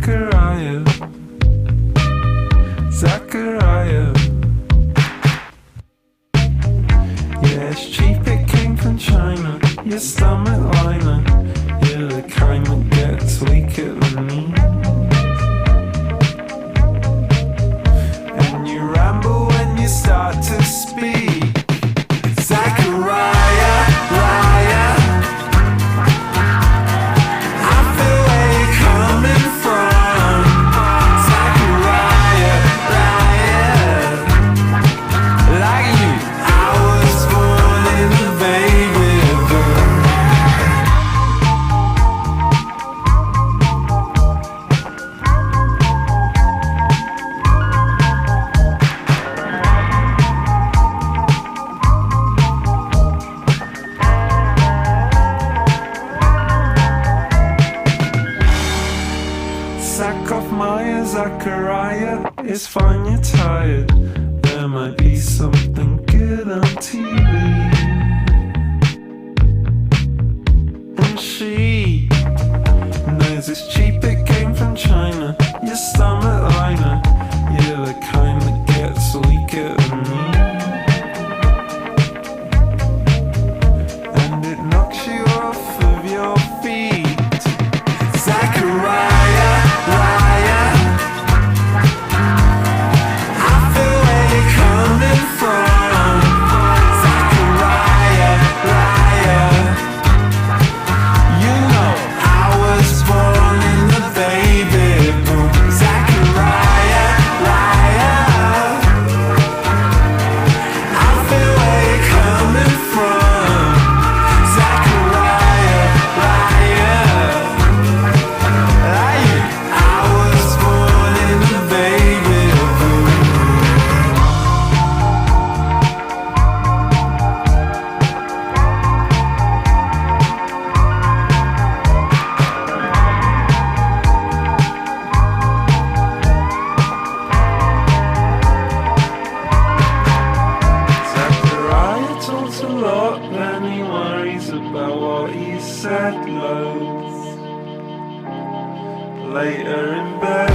Zachariah, Zachariah. Yeah, it's cheap, it came from China. Your stomach liner, you're the kind that gets weak at the knees. And you ramble when you start to speak. Zachariah, Raya, I feel where you're coming from. Zachariah, Raya, like you, I was born in the baby boom. Sack off Maya, Zachariah, it's fine, you're tired. There might be something good on TV. And she knows it's cheap, it came from China. Your stomach liner, you're the kind that gets weak at the knee. And it knocks you off of your feet. Zachariah, Raya, I feel where you're coming from. Zachariah, Raya, you know I was born in the baby boom. Zachariah, Raya, I feel where you're coming from. Zachariah, Raya, I was born in the baby boom. Zachariah talks a lot, then he worries about what he said loads. Later in bed